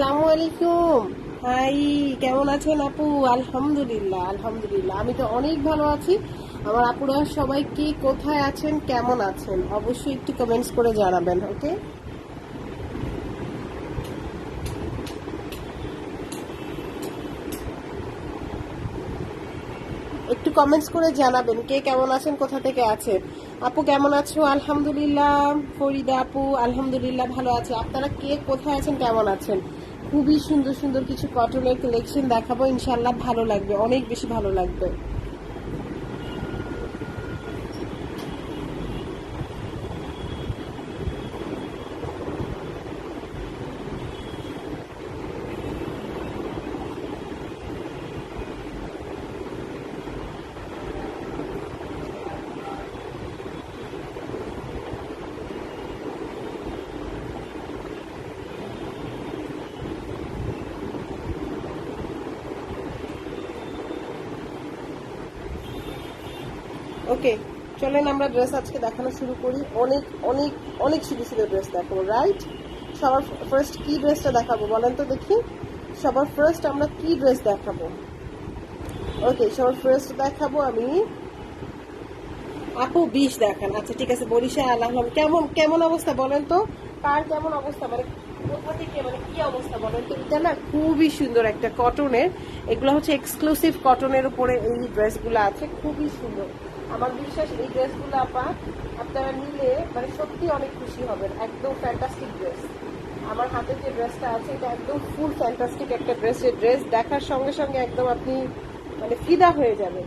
আসসালামু আলাইকুম। হাই, কেমন আছেন আপু? আলহামদুলিল্লাহ আলহামদুলিল্লাহ, আমি তো অনেক ভালো আছি। আমার আপুরা সবাই কি কোথায় আছেন, কেমন আছেন, অবশ্যই একটু কমেন্টস করে জানাবেন। ওকে, একটু কমেন্টস করে জানাবেন কে কেমন আছেন, কোথা থেকে আছেন। আপু কেমন আছো? আলহামদুলিল্লাহ। ফরিদা আপু আলহামদুলিল্লাহ ভালো আছে। আপনারা কে কোথায় আছেন, কেমন আছেন? খুবই সুন্দর সুন্দর কিছু কটনের কালেকশন দেখাবো, ইনশাল্লাহ ভালো লাগবে, অনেক বেশি ভালো লাগবে। ওকে, চলেন আমরা ড্রেস আজকে দেখানো শুরু করি। অনেক অনেক অনেক সুন্দর সুন্দর ড্রেস দেখাবো, রাইট? সবার ফার্স্ট কি ড্রেসটা দেখাবো বলেন তো দেখি। সবার ফার্স্ট আমরা কি ড্রেস দেখাবো? ওকে, সবার ফার্স্ট দেখাবো আমি আপু 20 দেখান। আচ্ছা ঠিক আছে, বরিশাল আলহাম। কেমন কেমন অবস্থা বলেন তো, কার কেমন অবস্থা, মানে কোথা থেকে, মানে কি অবস্থা বলেন তো। এটা না খুবই সুন্দর একটা কটনের, এগুলো হচ্ছে এক্সক্লুসিভ কটনের উপরে এই ড্রেসগুলো আছে, খুবই সুন্দর। আমার বিশ্বাস এই ড্রেসগুলো আপনারা নিলে মানে সত্যি অনেক খুশি হবেন। একদম ফ্যান্টাস্টিক ড্রেস। আমার হাতে যে ড্রেসটা আছে এটা একদম ফুল ফ্যান্টাস্টিক একটা ড্রেস। এই ড্রেস দেখার সঙ্গে সঙ্গে একদম আপনি মানে ফিদা হয়ে যাবেন।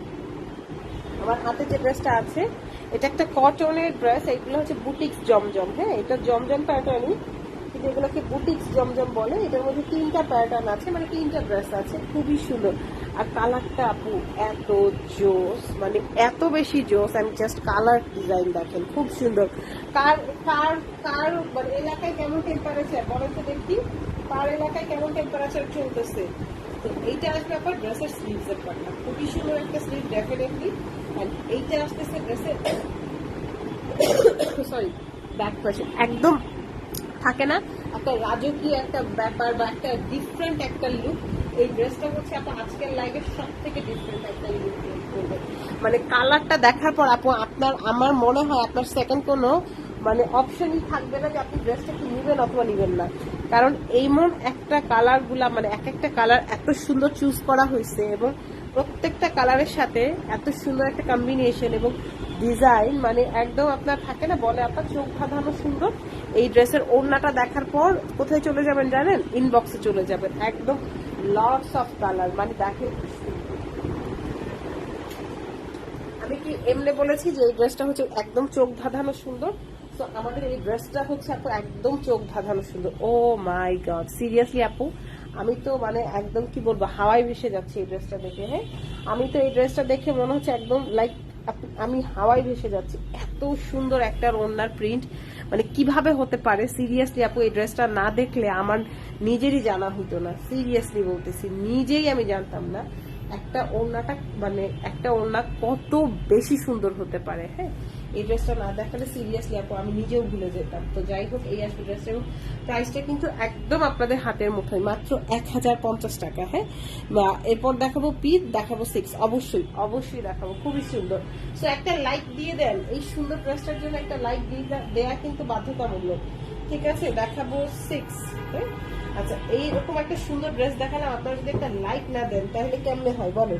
আমার হাতে যে ড্রেসটা আছে এটা একটা কটনের ড্রেস, এগুলো হচ্ছে বুটিক্স জমজম। হ্যাঁ, এটা জমজম প্যাটার্নই, কিন্তু এগুলোকে বুটিক্স জমজম বলে। এটার মধ্যে 3টা প্যাটার্ন আছে, মানে 3টা ড্রেস আছে, খুবই সুন্দর। আর কালারটা আপু এত জোস, মানে এত বেশি জোস। আমি জাস্ট কালার ডিজাইন দেখেন, খুব সুন্দর। কার কার কার মানে এলাকায় কেমন টেম্পারেচার বলেন তো দেখি, কার এলাকায় কেমন টেম্পারেচার চলতেছে। তো এইটা আসবে আপনার ড্রেসের স্লিভস এর পার্টটা, খুবই সুন্দর একটা স্লিভ ডেফিনেটলি। এন্ড এইটা আসতেছে ড্রেসের সরি ব্যাক পাশে, একদম থাকে না একটা রাজকীয় একটা ব্যাপার বা একটা ডিফারেন্ট একটা লুক। এই ড্রেসটা হচ্ছে আপনার আজকের লাইফের সব থেকে ডিফারেন্ট একটা লুক করবে। মানে কালারটা দেখার পর আপু আপনার, আমার মনে হয় আপনার সেকেন্ড কোনো মানে অপশনই থাকবে না যে আপনি ড্রেসটা কি নিবেন অথবা নিবেন না। কারণ এইমন একটা কালার গুলা, মানে এক একটা কালার এত সুন্দর চুজ করা হয়েছে এবং প্রত্যেকটা কালারের সাথে এত সুন্দর একটা কম্বিনেশন এবং ডিজাইন, মানে একদম আপনার থাকে না বলে আপনার চোখ ধাঁধানো সুন্দর। এই ড্রেসের ওড়নাটা দেখার পর কোথায় চলে যাবেন জানেন? ইনবক্সে চলে যাবেন। একদম লটস অফ কালার, মানে দেখেন। আমি কি এমনি বলেছি যে এই ড্রেসটা হচ্ছে একদম চোখ ধাঁধানো সুন্দর? তো আমাদের এই ড্রেসটা হচ্ছে আপু একদম চোখ ধাঁধানো সুন্দর। ও মাই গড, সিরিয়াসলি আপু আমি তো মানে একদম কি বলবো, হাওয়ায় ভেসে যাচ্ছি এই ড্রেসটা দেখে। হ্যাঁ, আমি তো এই ড্রেসটা দেখে মনে হচ্ছে একদম লাইক আমি হাওয়ায় ভেসে যাচ্ছি। এত সুন্দর একটা ওড়নার প্রিন্ট, মানে কিভাবে হতে পারে সিরিয়াসলি আপু, এই ড্রেসটা না দেখলে আমার নিজেরই জানা হইতো না। সিরিয়াসলি বলতেছি, নিজেই আমি জানতাম না একটা ওড়নাটা, মানে একটা ওড়না কত বেশি সুন্দর হতে পারে। হ্যাঁ, এই ড্রেসটা না দেখালে সিরিয়াসলি আপু আমি নিজেও ভুলে যেতাম। তো যাই হোক, এই আসবে ড্রেসটা এবং প্রাইসটা কিন্তু একদম আপনাদের হাতের মুঠোয়, মাত্র 1050 টাকা। হ্যাঁ, বা এরপর দেখাবো পিস, দেখাবো 6, অবশ্যই অবশ্যই দেখাবো, খুবই সুন্দর। সো একটা লাইক দিয়ে দেন, এই সুন্দর ড্রেসটার জন্য একটা লাইক দেয়া কিন্তু বাধ্যতামূলক। ঠিক আছে, দেখাবো 6। হ্যাঁ, আচ্ছা এইরকম একটা সুন্দর ড্রেস দেখালাম, আপনারা যদি একটা লাইক না দেন তাহলে কেমনে হয় বলো।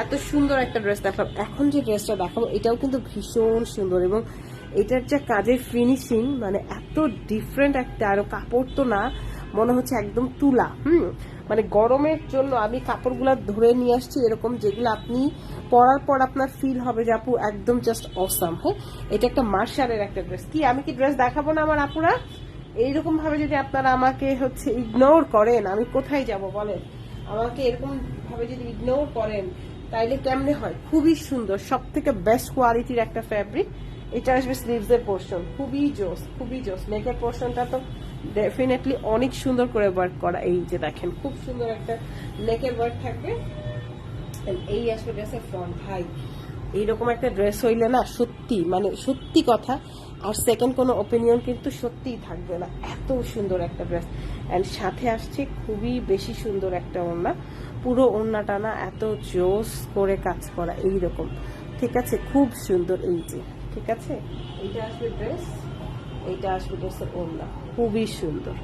এত সুন্দর একটা ড্রেস দেখালাম, এখন যে ড্রেসটা দেখাবো এটাও কিন্তু ভীষণ সুন্দর এবং এটার যে কাজের ফিনিশিং মানে এত ডিফারেন্ট একটা, আরো কাপড় তো না মনে হচ্ছে একদম তুলা। মানে গরমের জন্য আমি কাপড়গুলো ধরে নিয়ে আসছি এরকম, যেগুলো আপনি পরার পর আপনার ফিল হবে যে আপু একদম জাস্ট অসাম। হ্যাঁ, এটা একটা মার্শালের একটা ড্রেস। কি আমি কি ড্রেস দেখাবো না আমার আপুরা? এইরকম ভাবে যদি আপনারা আমাকে হচ্ছে ইগনোর করেন আমি কোথায় যাব বলেন? আমাকে এরকম ভাবে যদি ইগনোর করেন তাইলে কেমনে হয়? খুবই সুন্দর, সব থেকে বেস্ট কোয়ালিটির একটা ফ্যাব্রিক। এটা আসবে স্লিভস এর পোর্শন, খুবই জোস খুবই জোস। নেকের পোর্শনটা তো ডেফিনেটলি অনেক সুন্দর করে ওয়ার্ক করা, এই যে দেখেন খুব সুন্দর একটা নেকের ওয়ার্ক থাকবে। এই আসবে ড্রেসের ফ্রন্ট। ভাই এইরকম একটা ড্রেস হইলে না সত্যি মানে সত্যি কথা আর সেকেন্ড কোনো ওপিনিয়ন কিন্তু সত্যিই থাকবে না, এত সুন্দর একটা ড্রেস। অ্যান্ড সাথে আসছে খুবই বেশি সুন্দর একটা ওড়না, পুরো ওড়নাটা না এত জোস করে কাজ করা এইরকম, ঠিক আছে, খুব সুন্দর। এই যে ঠিক আছে, এইটা আসবে ড্রেস, এইটা আসবে ড্রেসের ওড়না, খুবই সুন্দর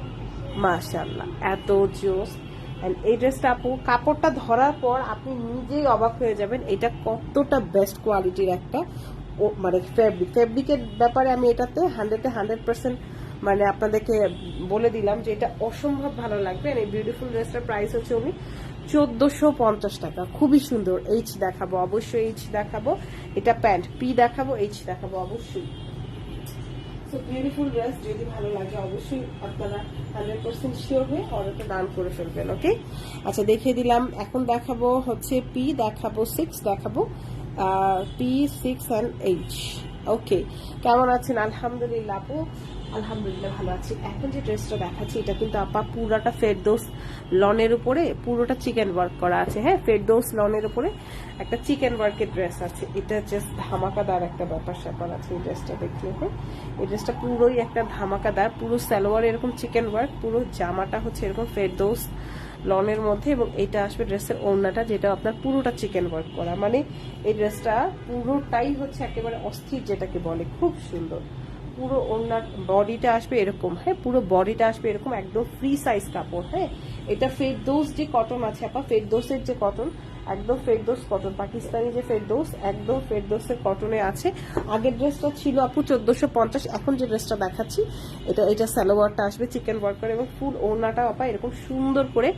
মাশাআল্লাহ, এত জোস। অ্যান্ড এই ড্রেসটা আপু কাপড়টা ধরার পর আপনি নিজেই অবাক হয়ে যাবেন এটা কতটা বেস্ট কোয়ালিটির একটা মানে ফেব্রিকের ব্যাপারে আমি এটাতে 100% মানে আপনাদেরকে বলে দিলাম যে এটা অসম্ভব ভালো লাগবে। এই বিউটিফুল ড্রেসটার প্রাইস হচ্ছে উনি 1450 টাকা, খুবই সুন্দর। এইচ দেখাবো অবশ্যই, এইচ দেখাবো, এটা প্যান্ট, পি দেখাবো, এইচ দেখাবো অবশ্যই। সো বিউটিফুল ড্রেস যদি ভালো লাগে অবশ্যই আপনারা 100% শিওর হয়ে অর্ডারটা ডান করে ফেলবেন। ওকে, আচ্ছা দেখিয়ে দিলাম। এখন দেখাবো হচ্ছে পি, দেখাবো 6, দেখাবো P6 and H। ওকে, কেমন আছেন? আলহামদুলিল্লাহ আপু, আলহামদুলিল্লাহ ভালো আছি। এখন যে ড্রেসটা দেখাচ্ছি এটা কিন্তু আপা পুরাটা ফেরদৌস লনের উপরে পুরোটা চিকেন ওয়ার্ক করা আছে। হ্যাঁ, ফেরদৌস লনের উপরে একটা চিকেন ওয়ার্কের ড্রেস আছে, এটা জাস্ট ধামাকাদার একটা ব্যাপার স্যাপার আছে এই ড্রেসটা দেখলে। হ্যাঁ, এই ড্রেসটা পুরোই একটা ধামাকাদার, পুরো সালোয়ার এরকম চিকেন ওয়ার্ক, পুরো জামাটা হচ্ছে এরকম ফেরদৌস লনের মধ্যে, এবং এটা আসবে ড্রেসের ওড়নাটা যেটা আপনার পুরোটা চিকেন ওয়ার্ক করা। মানে এই ড্রেসটা পুরোটাই হচ্ছে একেবারে অস্থির যেটাকে বলে, খুব সুন্দর। পুরো ওড়নার বডিটা আসবে এরকম, হ্যাঁ পুরো বডিটা আসবে এরকম, একদম ফ্রি সাইজ কাপড়। হ্যাঁ, এটা ফেরদৌস যে কটন আছে আপা, ফেরদৌসের যে কটন, একদম ফেরদৌস কটন, পাকিস্তানি যে ফেরদৌস, একদম ফেরদৌসের কটনে আছে। আগের ড্রেসটা ছিল আপু 1450, এখন যে ড্রেসটা দেখাচ্ছি এটা সালোয়ারটা আসবে চিকেন ওয়ার্ক করা, এবং ফুল ওড়নাটা আপা এরকম সুন্দর করে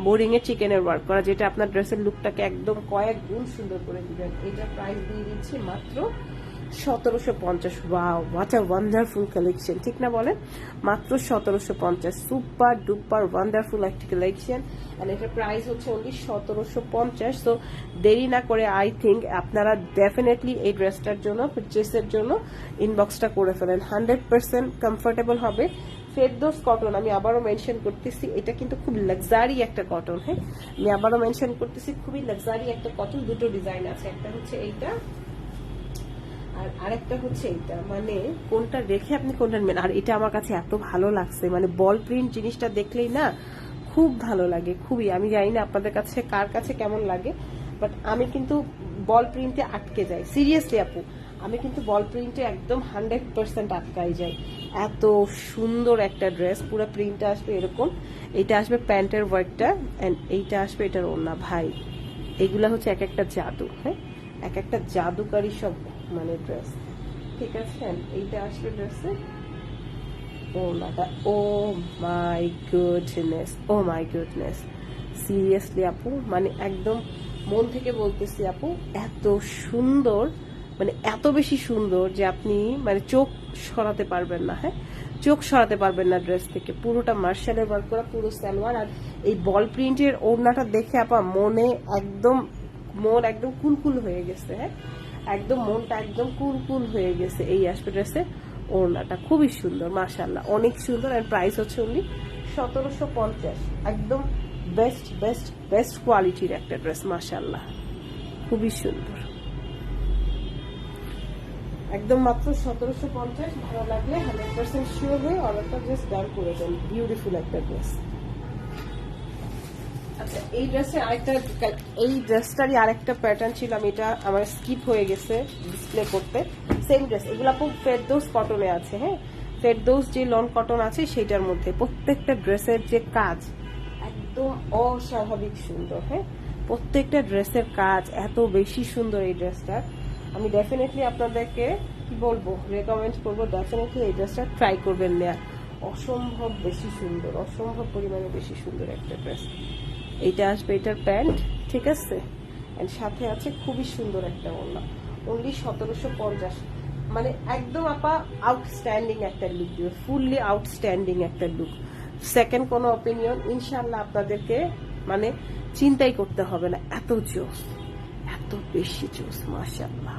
বোরিং এ চিকেনের ওয়ার্ক করা, যেটা আপনার ড্রেসের লুকটাকে একদম কয়েক গুণ সুন্দর করে দিবেন। এটা প্রাইস দিয়ে দিচ্ছি মাত্র 1750। Wow, what a wonderful collection, ঠিক না বলেন? মাত্র 1750, সুপার ডুপার ওয়ান্ডারফুল একটা কালেকশন। এন্ড এটার প্রাইস হচ্ছে অনলি 1750। তো দেরি না করে আই থিঙ্ক আপনারা ডেফিনেটলি এই ড্রেসটার জন্য পারচেসের জন্য ইনবক্সটা করে ফেলেন, 100% কমফোর্টেবল হবে। ফেরদৌস কটন, আমি আবারও মেনশন করতেছি, এটা কিন্তু খুব লাক্সারি একটা কটন। হ্যাঁ, আমি আবারও মেনশন করতেছি, খুবই লাক্সারি একটা কটন। দুটো ডিজাইন আছে, একটা হচ্ছে এইটা আর আরেকটা হচ্ছে এইটা, মানে কোনটা রেখে আপনি কোনটা নেবেন। আর এটা আমার কাছে এত ভালো লাগছে, মানে বল প্রিন্ট জিনিসটা দেখলেই না খুব ভালো লাগে, খুবই। আমি জানি না আপনাদের কাছে কার কাছে কেমন লাগে, বাট আমি কিন্তু বল প্রিন্টে আটকে যাই, সিরিয়াসলি আপু, আমি কিন্তু বল প্রিন্টে একদম 100% আটকাই যাই। এত সুন্দর একটা ড্রেস, পুরো প্রিন্টটা আসবে এরকম, এইটা আসবে প্যান্টের ওয়ার্কটা, এন্ড এইটা আসবে এটার ওড়না। ভাই এগুলা হচ্ছে এক একটা জাদু, হ্যাঁ এক একটা জাদুকারী সব মানে ড্রেস, ঠিক আছে। এইটা আসবে ড্রেসে ওড়নাটা, oh my goodness, oh my goodness, seriously আপু, মানে একদম মন থেকে বলতেছি আপু, এত সুন্দর, মানে এত বেশি সুন্দর যে আপনি মানে চোখ সরাতে পারবেন না। হ্যাঁ, চোখ সরাতে পারবেন না ড্রেস থেকে। পুরোটা মার্শালের ওয়ার্ক করা, পুরো সালোয়ার, আর এই বল প্রিন্টের ওড়নাটা দেখে আপা মন একদম কুলকুল হয়ে গেছে। হ্যাঁ, একদম মনটা একদম কুলকুল হয়ে গেছে। এই আসবে ড্রেসে ওড়নাটা, খুবই সুন্দর মাশাআল্লাহ, অনেক সুন্দর। আর প্রাইস হচ্ছে অনলি 1750, একদম বেস্ট বেস্ট বেস্ট কোয়ালিটির একটা ড্রেস মাশাআল্লাহ, খুবই সুন্দর, একদম মাত্র 1750। ভালো লাগলে 100% শিওর হয়ে অর্ডারটা জাস্ট ডান করে দেন। বিউটিফুল একটা ড্রেস। আচ্ছা, এই ড্রেসের আরেকটা, এই ড্রেসটারই আরেকটা প্যাটার্ন ছিল, আমি এটা আমার স্কিপ হয়ে গেছে ডিসপ্লে করতে। সেম ড্রেস, এগুলো আপু ফেরদৌস কটনে আছে। হ্যাঁ, ফেরদৌস যে লন কটন আছে সেটার মধ্যে প্রত্যেকটা ড্রেসের যে কাজ একদম অস্বাভাবিক সুন্দর। হ্যাঁ, প্রত্যেকটা ড্রেসের কাজ এত বেশি সুন্দর। এই ড্রেসটা আমি ডেফিনেটলি আপনাদেরকে কি বলবো, রেকমেন্ড করবো, ডেফিনেটলি এই ড্রেসটা ট্রাই করবেন নেয়া, অসম্ভব বেশি সুন্দর, অসম্ভব পরিমাণে বেশি সুন্দর একটা ড্রেস। এইটা আসবে এটার প্যান্ট, ঠিক আছে, এন্ড সাথে আছে খুবই সুন্দর একটা ওড়না, অনলি 1750। মানে একদম আপা আউটস্ট্যান্ডিং একটা লুক দিবে, ফুললি আউটস্ট্যান্ডিং একটা লুক। সেকেন্ড কোনো অপিনিয়ন ইনশাল্লাহ আপনাদেরকে মানে চিন্তাই করতে হবে না, এত জোস, এত বেশি জোস মাশাআল্লাহ,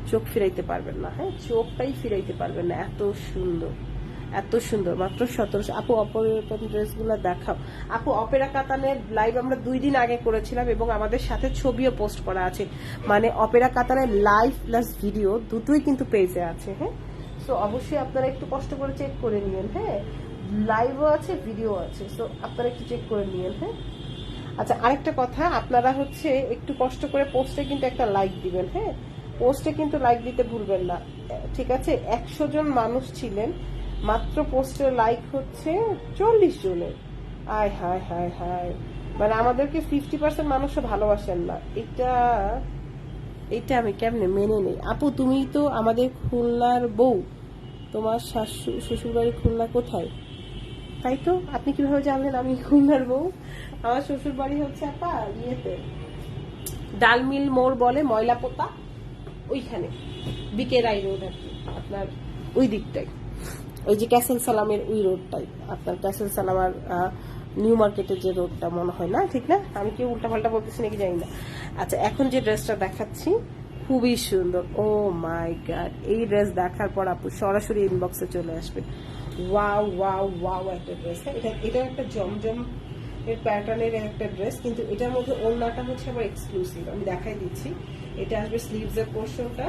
চোখ ফিরাইতে পারবেন না। হ্যাঁ, চোখটাই ফিরাইতে পারবেন না, এত সুন্দর। এত সুন্দর, মাত্র 1700। আপু অপেরা ড্রেসগুলো দেখাও। আপু অপেরা কাতানের লাইভ আমরা 2 দিন আগে করেছিলাম এবং আমাদের সাথে ছবিও পোস্ট করা আছে, মানে অপেরা কাতানের লাইভ প্লাস ভিডিও দুটোই কিন্তু পেজে আছে। হ্যাঁ, সো অবশ্যই আপনারা একটু কষ্ট করে চেক করে নিন। হ্যাঁ, লাইভও আছে, ভিডিও আছে, সো আপনারা একটু চেক করে নিন। হ্যাঁ, আচ্ছা আরেকটা কথা, আপনারা হচ্ছে একটু কষ্ট করে পোস্টে কিন্তু একটা লাইক দিবেন। হ্যাঁ, পোস্টে কিন্তু লাইক দিতে ভুলবেন না, ঠিক আছে? 100 জন মানুষ ছিলেন, মাত্র পোস্টের লাইক হচ্ছে 40 জনের। আয় হায় হায় হায়, মানে আমাদেরকে 50% মানুষও ভালোবাসেন না। এটা আমি কেমনে মেনে নেই? আপু তুমি তো আমাদের খুলনার বউ, তোমার শ্বশুর বাড়ি খুলনা কোথায়? তাই তো, আপনি কিভাবে জানলেন আমি খুলনার বউ? আমার শ্বশুর বাড়ি হচ্ছে আপা ইয়েতে, ডালমিল মোড় বলে, ময়লা পোতা, ওইখানে বিকে রাই রোড আর কি, আপনার ওই দিকটাই, ওই যে ক্যাসেল সালামের ওই রোডটাই, আপনার ক্যাসেল সালাম আর নিউ মার্কেটের যে রোডটা, মনে হয় না? ঠিক না? আমি কি উল্টা পাল্টা বলতেছি নাকি জানি না। আচ্ছা এখন যে ড্রেসটা দেখাচ্ছি খুবই সুন্দর। ও মাই গড, এই ড্রেস দেখার পর আপু সরাসরি ইনবক্সে চলে আসবে। ওয়াও ওয়াও ওয়াও একটা ড্রেস। এটা একটা জমজম এর প্যাটার্নের একটা ড্রেস, কিন্তু এটার মধ্যে ওড়নাটা হচ্ছে আবার এক্সক্লুসিভ, আমি দেখাই দিচ্ছি। এটা আসবে স্লিভস এর পোর্শনটা,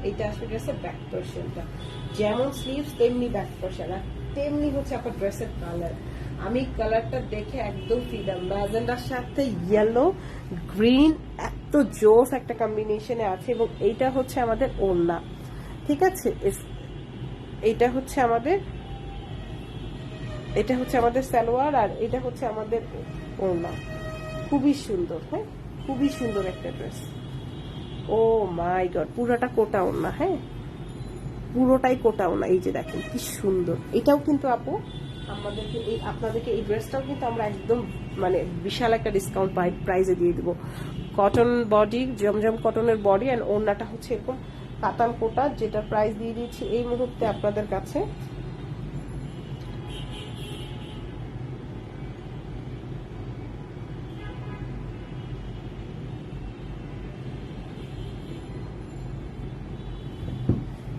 এটা আসবে ড্রেসের ব্যাক পোর্শনটা, যেমন স্লিভস তেমনি ব্যাক পোর্শন, আর তেমনি হচ্ছে আপনার ড্রেসের কালার। আমি কালারটা দেখে একদম ফ্রিডম, ম্যাজেন্ডার সাথে ইয়েলো গ্রিন, এত জোস একটা কম্বিনেশনে আছে। এবং এইটা হচ্ছে আমাদের ওড়না, ঠিক আছে? এটা হচ্ছে আমাদের সালোয়ার, আর এটা হচ্ছে আমাদের ওড়না। খুবই সুন্দর। হ্যাঁ, খুবই সুন্দর একটা ড্রেস। ও মাই গড, পুরোটা কোটা ওড়না। হ্যাঁ, পুরোটাই কোটা ওড়না। এই যে দেখেন কি সুন্দর। এটাও কিন্তু আপু আপনাদেরকে এই ড্রেসটাও কিন্তু আমরা একদম মানে বিশাল একটা ডিসকাউন্ট প্রাইসে দিয়ে দিব। কটন বডি, জমজম কটনের বডি, অ্যান্ড ওড়নাটা হচ্ছে এরকম কাতান কোটা, যেটা প্রাইস দিয়ে দিয়েছি এই মুহূর্তে আপনাদের কাছে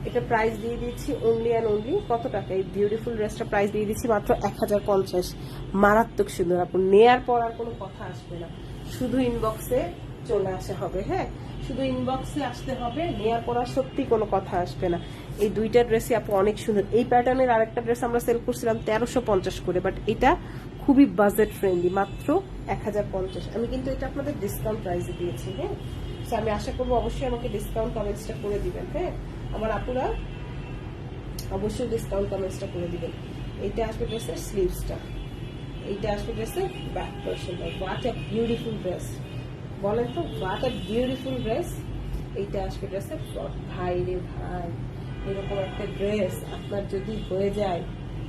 এটা প্রাইস দিয়ে দিচ্ছি অনলি অ্যান্ড অনলি কত টাকা? এই বিউটিফুল ড্রেসটা প্রাইস দিয়ে দিচ্ছি মাত্র 1050। মারাত্মক সুন্দর আপু, নেয়ার পর আর কোনো কথা আসবে না, শুধু ইনবক্সে চলে আসা হবে। হ্যাঁ, শুধু ইনবক্সে আসতে হবে, নেয়ার পর আর সত্যি কোনো কথা আসবে না। এই দুইটা ড্রেসই আপু অনেক সুন্দর। এই প্যাটার্নের আরেকটা ড্রেস আমরা সেল করছিলাম 1350 করে, বাট এটা খুবই বাজেট ফ্রেন্ডলি, মাত্র 1050। আমি কিন্তু এটা আপনাদের ডিসকাউন্ট প্রাইসে দিয়েছি। হ্যাঁ, আমি আশা করবো অবশ্যই আমাকে ডিসকাউন্ট কমেন্টসটা করে দিবেন। হ্যাঁ, আমার আপুরা অবশ্যই ডিসকাউন্ট কমেন্টসটা করে দিবেন। এইটা আসবে ড্রেসের স্লিভসটা, এইটা আসবে ড্রেসের ব্যাক পোর্শনটা। হোয়াট আ বিউটিফুল ড্রেস, বলেন তো, হোয়াট আ বিউটিফুল ড্রেস। এইটা আসবে ড্রেসের ফ্রন্ট। ভাই রে ভাই, এরকম একটা ড্রেস আপনার যদি হয়ে যায়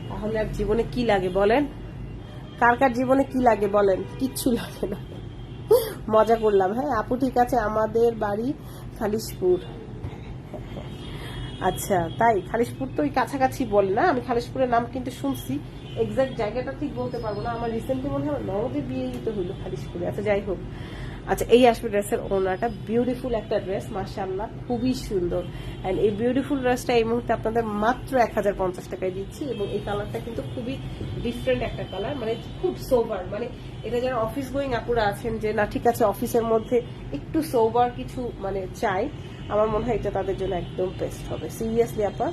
তাহলে আর জীবনে কি লাগে বলেন? কার কার জীবনে কি লাগে বলেন? কিচ্ছু লাগে না। মজা করলাম। হ্যাঁ আপু, ঠিক আছে, আমাদের বাড়ি খালিশপুর। আচ্ছা তাই, খালিশপুর তো ওই কাছাকাছি বলে না? আমি খালিশপুরের নাম কিন্তু শুনছি, এক্সাক্ট জায়গাটা ঠিক বলতে পারবো না। আমার রিসেন্টলি মনে হয় ননদের বিয়েই তো হইলো খালিশপুরে। আচ্ছা যাই হোক। আচ্ছা এই আসবে ড্রেসের ওনাটা, বিউটিফুল একটা ড্রেস, মাশাআল্লাহ খুবই সুন্দর। এন্ড এই বিউটিফুল ড্রেসটা এই মুহূর্তে আপনাদের মাত্র 1050 টাকায় দিচ্ছি। এবং এই কালারটা কিন্তু খুবই ডিফারেন্ট একটা কালার, মানে খুব সোবার, মানে এটা যারা অফিস গোয়িং আপুরা আছেন, যে না ঠিক আছে অফিসের মধ্যে একটু সোবার কিছু মানে চাই, আমার মনে হয় এটা তাদের জন্য একদম বেস্ট হবে। সিরিয়াসলি আপা,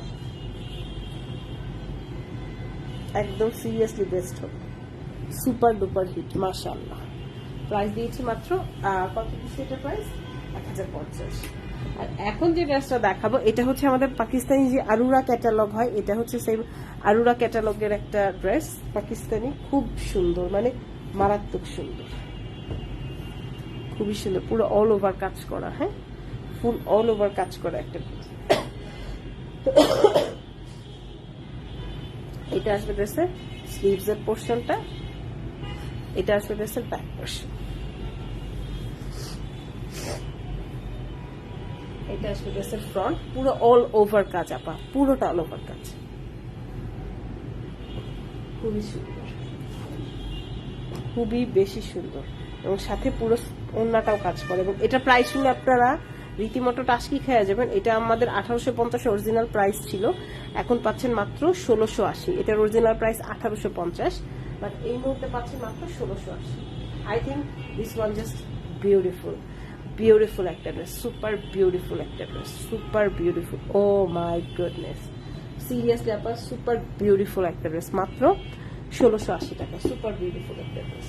একদম সিরিয়াসলি বেস্ট হবে, সুপার ডুপার হিট, মাশাআল্লাহ। প্রাইস দিয়েছি মাত্র কত দিচ্ছি এটা প্রাইস? 1050। আর এখন যে ড্রেসটা দেখাবো এটা হচ্ছে আমাদের পাকিস্তানি যে আরুরা ক্যাটালগ হয়, এটা হচ্ছে সেই আরুরা ক্যাটালগের একটা ড্রেস, পাকিস্তানি, খুব সুন্দর, মানে মারাত্মক সুন্দর, খুবই সুন্দর, পুরো অল ওভার কাজ করা। হ্যাঁ, ফুল অল ওভার কাজ করা একটা ড্রেস। এটা আসবে ড্রেসের স্লিভস এর পোর্শনটা, এটা আসবে ড্রেসের ব্যাক পোর্শন, এটা আসবে ড্রেসের ফ্রন্ট, পুরো অল ওভার কাজ আপা, পুরোটা অল ওভার কাজ, খুবই সুন্দর, খুবই বেশি সুন্দর। এবং সাথে পুরো ওড়নাটাও কাজ করে। এবং এটা প্রাইস শুনে আপনারা রীতিমতো টাস্কি খেয়ে যাবেন। এটা আমাদের 1850 অরিজিনাল প্রাইস ছিল, এখন পাচ্ছেন মাত্র 1680। এটার অরিজিনাল প্রাইস 1850, বাট এই মুহূর্তে পাচ্ছেন মাত্র 1680। I think this one just beautiful, beautiful একটা ড্রেস, সুপার বিউটিফুল একটা dress, super beautiful. Oh my goodness, seriously আপা সুপার বিউটিফুল একটা ড্রেস, মাত্র 1680 টাকা, সুপার বিউটিফুল একটা ড্রেস।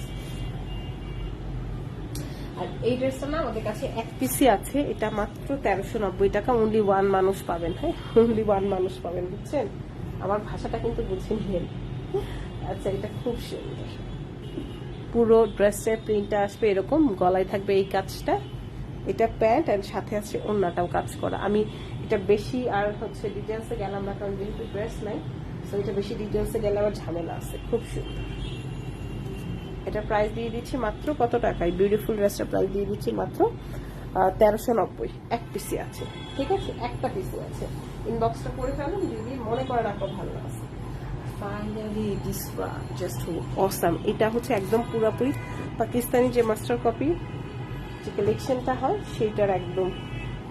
আর এই ড্রেসটা না আমাদের কাছে এক পিসি আছে, এটা মাত্র 1390 টাকা, অনলি ওয়ান মানুষ পাবেন। হ্যাঁ, অনলি ওয়ান মানুষ পাবেন, বুঝছেন? আমার ভাষাটা কিন্তু বুঝে নিন। আচ্ছা, এটা খুব সুন্দর, পুরো ড্রেসের প্রিন্টটা আসবে এরকম, গলায় থাকবে এই কাজটা, এটা প্যান্ট এন্ড সাথে আছে ওড়নাটাও কাজ করা। আমি এটা বেশি আর হচ্ছে ডিটেলসে গেলাম না, কারণ যেহেতু ড্রেস নাই, সো এটা বেশি ডিটেলসে গেলে আমার ঝামেলা আছে। খুব সুন্দর, এটা প্রাইস দিয়ে দিচ্ছি মাত্র কত টাকায়? বিউটিফুল ড্রেসটা প্রাইস দিয়ে দিচ্ছি মাত্র 1390। এক পিসি আছে, ঠিক আছে, একটা পিসি আছে। ইনবক্সটা করে ফেলুন যদি মনে করেন আপনার ভালো আছে। Finally this just awesome. এটা হচ্ছে একদম পুরোপুরি পাকিস্তানি যে মাস্টার কপি যে কালেকশনটা হয় সেইটার একদম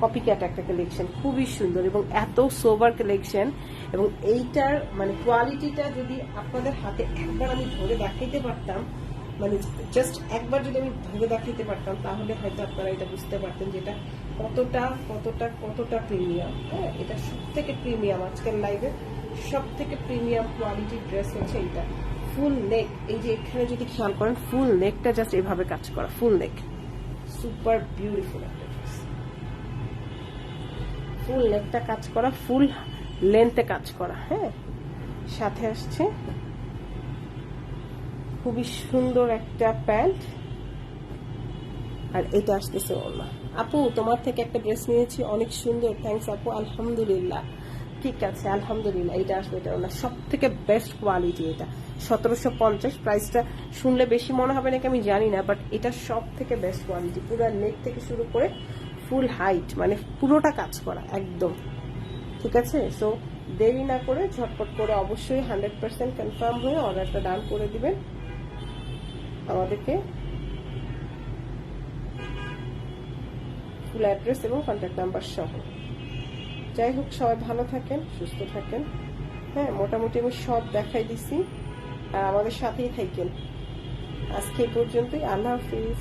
কপি ক্যাট একটা কালেকশন, খুবই সুন্দর এবং এত সোভার কালেকশন। এবং এইটার মানে কোয়ালিটিটা যদি আপনাদের হাতে একবার আমি ধরে দেখাইতে পারতাম, মানে জাস্ট একবার যদি আমি ধরে দেখাইতে পারতাম, তাহলে হয়তো আপনারা এটা বুঝতে পারতেন যে এটা কতটা কতটা কতটা প্রিমিয়াম। হ্যাঁ, এটা সব থেকে প্রিমিয়াম, আজকের লাইভে সব থেকে প্রিমিয়াম কোয়ালিটির ড্রেস হচ্ছে এইটা। ফুল নেক, এই যে এখানে যদি খেয়াল করেন ফুল নেকটা জাস্ট এভাবে কাজ করা, ফুল নেক, সুপার বিউটিফুল একটা ড্রেস। ফুল নেকটা কাজ করা, ফুল লেন্থে কাজ করা। হ্যাঁ, সাথে আসছে খুবই সুন্দর একটা প্যান্ট, আর এটা আসতেছে ওড়না। আপু তোমার থেকে একটা ড্রেস নিয়েছি, অনেক সুন্দর, থ্যাংকস আপু, আলহামদুলিল্লাহ। ঠিক আছে, আলহামদুলিল্লাহ। এটা আসবে, এটা ওড়না, সব থেকে বেস্ট কোয়ালিটি। এটা 1750, প্রাইসটা শুনলে বেশি মনে হবে নাকি আমি জানি না, বাট এটা সব থেকে বেস্ট কোয়ালিটি। পুরো নেক থেকে শুরু করে ফুল হাইট, মানে পুরোটা কাজ করা একদম, ঠিক আছে। সো দেরি না করে ঝটপট করে অবশ্যই 100% কনফার্ম হয়ে অর্ডারটা ডান করে দিবেন আমাদেরকে, ফুল অ্যাড্রেস এবং কন্ট্যাক্ট নাম্বার সহ। যাই হোক, সবাই ভালো থাকেন, সুস্থ থাকেন। হ্যাঁ, মোটামুটি আমি সব দেখাই দিছি, আর আমাদের সাথেই থাকেন। আজকে এই পর্যন্তই, আল্লাহ হাফিজ।